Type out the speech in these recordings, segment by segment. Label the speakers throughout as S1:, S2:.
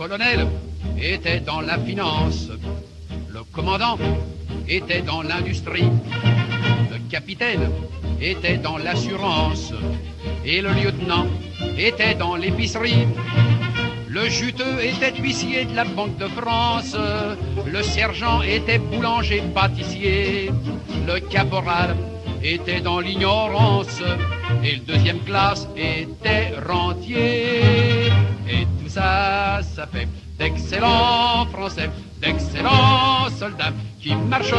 S1: colonel était dans la finance, le commandant était dans l'industrie, le capitaine était dans l'assurance et le lieutenant était dans l'épicerie. Le juteux était huissier de la Banque de France, le sergent était boulanger-pâtissier, le caporal était dans l'ignorance et le deuxième classe était rentier. Et tout ça, ça fait d'excellents Français, d'excellents soldats qui marchent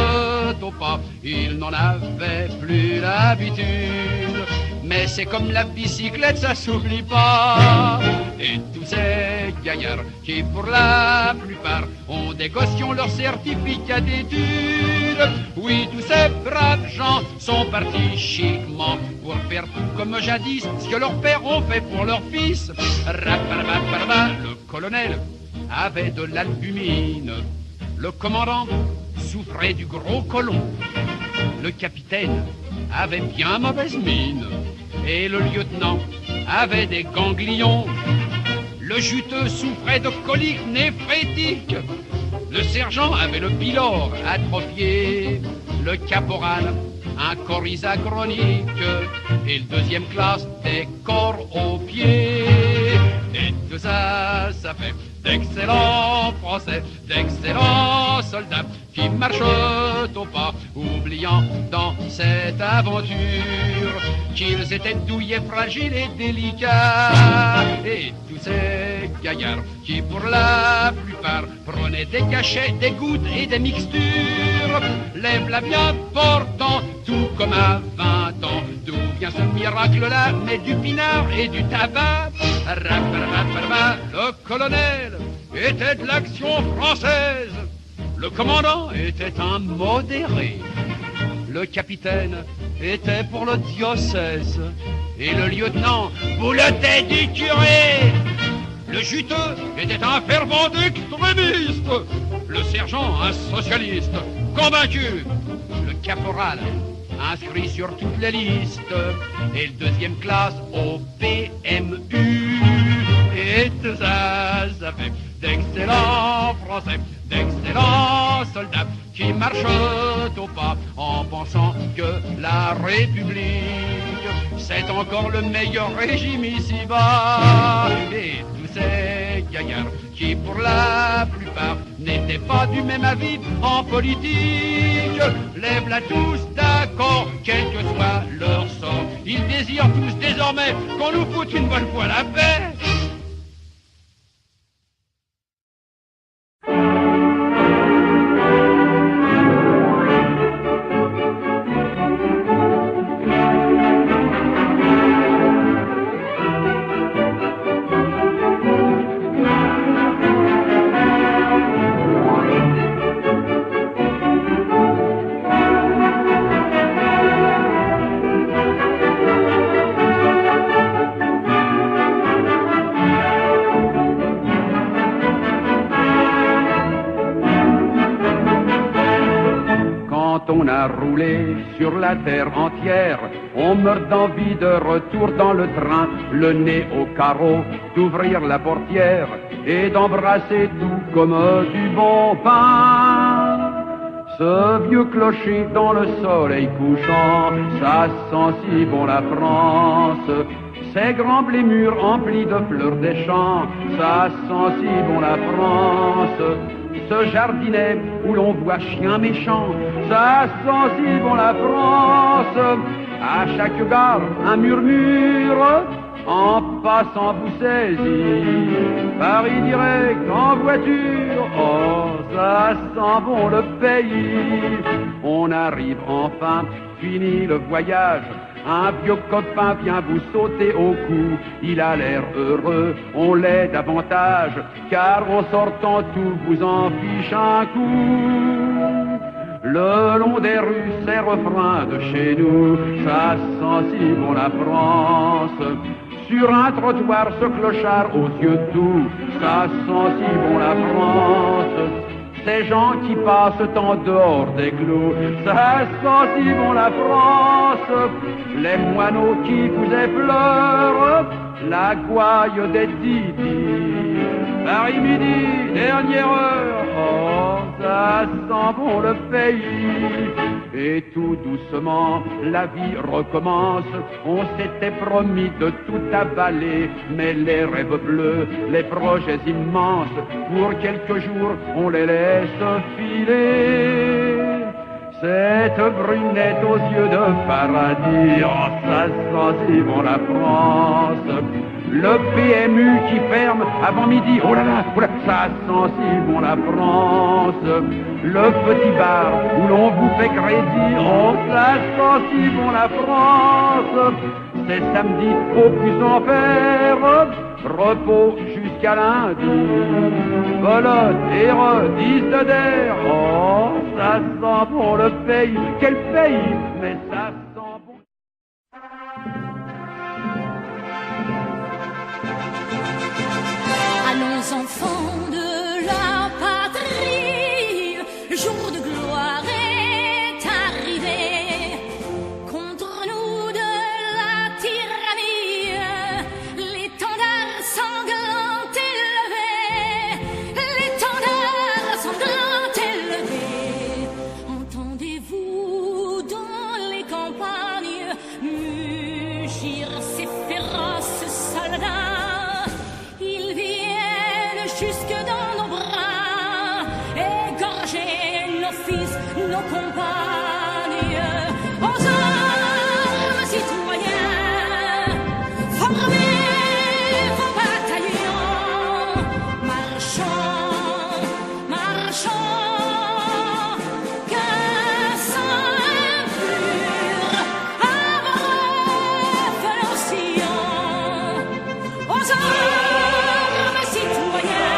S1: au pas. Ils n'en avaient plus l'habitude, mais c'est comme la bicyclette, ça s'oublie pas. Et tous ces gaillards qui pour la plupart ont des gossions leur certificat d'études. Oui, tous ces braves gens sont partis chiquement pour faire tout comme jadis ce que leurs pères ont fait pour leurs fils. Le colonel avait de l'albumine, le commandant souffrait du gros côlon, le capitaine avait bien mauvaise mine et le lieutenant avait des ganglions. Le juteux souffrait de coliques néphrétiques, le sergent avait le pylore atrophié, le caporal un corps isachronique et le deuxième classe des corps aux pieds. Et tout ça, ça fait d'excellents Français, d'excellents soldats qui marchent au pas, oubliant dans cette aventure qu'ils étaient douillets, fragiles et délicats. Et tous ces gaillards qui pour la plupart prenaient des cachets, des gouttes et des mixtures, lève-la bien portant, tout comme à 20 ans. D'où vient ce miracle-là? Mais du pinard et du tabac. Le colonel était de l'action française, le commandant était un modéré, le capitaine était pour le diocèse et le lieutenant boulotait du curé. Le juteux était un fervent extrémiste, le sergent un socialiste convaincu, le caporal inscrit sur toutes les listes et le deuxième classe au PMU. Et tout ça, ça fait d'excellents Français, d'excellents soldats qui marchent au pas en pensant que la République c'est encore le meilleur régime ici-bas. Et tous ces gaillards qui pour la plupart n'étaient pas du même avis en politique, lève-la tous d'accord, quel que soit leur sort. Ils désirent tous désormais qu'on nous foute une bonne fois la paix.
S2: On a roulé sur la terre entière, on meurt d'envie de retour dans le train, le nez au carreau, d'ouvrir la portière et d'embrasser tout comme du bon pain. Ce vieux clocher dans le soleil couchant, ça sent si bon la France. Ces grands blés mûrs emplis de fleurs des champs, ça sent si bon la France. Ce jardinet où l'on voit chien méchant, ça sent si bon la France. À chaque gare, un murmure, en passant vous saisit. Paris direct en voiture, oh, ça sent bon le pays. On arrive enfin, fini le voyage. Un vieux copain vient vous sauter au cou, il a l'air heureux, on l'est davantage, car en sortant tout vous en fiche un coup. Le long des rues, ces refrains de chez nous, ça sent si bon la France. Sur un trottoir, ce clochard aux yeux doux, ça sent si bon la France. Ces gens qui passent en dehors des clous, ça sent si bon la France. Les moineaux qui vous effleurent, la gouaille des Didi. Paris midi, dernière heure, oh, ça sent bon le pays. Et tout doucement, la vie recommence. On s'était promis de tout avaler, mais les rêves bleus, les projets immenses, pour quelques jours, on les laisse filer. Cette brunette aux yeux de paradis, oh, ça sent si bon la France. Le PMU qui ferme avant midi, oh là là, ça sent si bon la France. Le petit bar où l'on vous fait crédit, oh ça sent si bon la France. C'est samedi, faut plus en faire, repos jusqu'à lundi. Volotte et redis d'air, oh ça sent bon le pays, quel pays, mais ça sent bon.
S3: Allons enfants de la patrie, le jour de gloire est arrivé. Contre nous de la tyrannie, l'étendard sanglant élevé, l'étendard sanglant élevé. Entendez-vous dans les campagnes mugir ces féroces soldats? Jusque dans nos bras, égorger nos fils, nos compagnes, aux armes citoyens, formez vos bataillons, marchons, marchons, qu'un sang impur abreuve nos sillons, aux armes citoyens.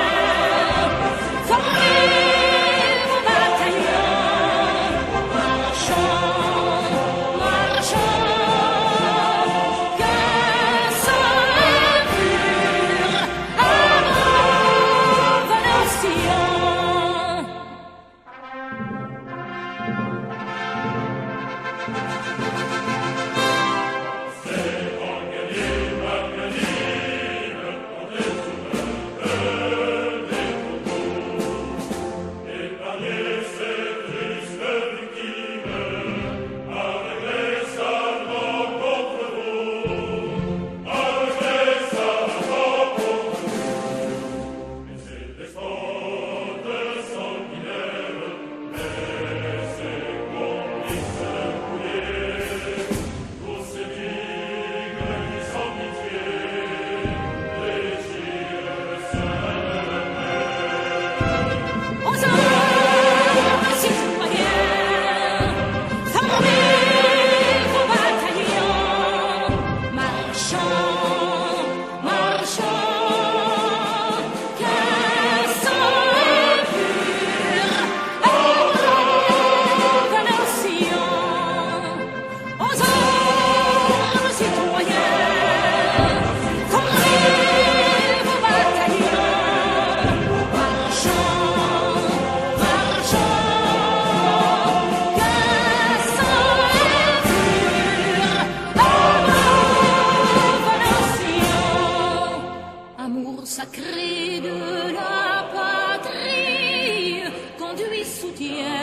S3: Sacré de la patrie, conduit, soutient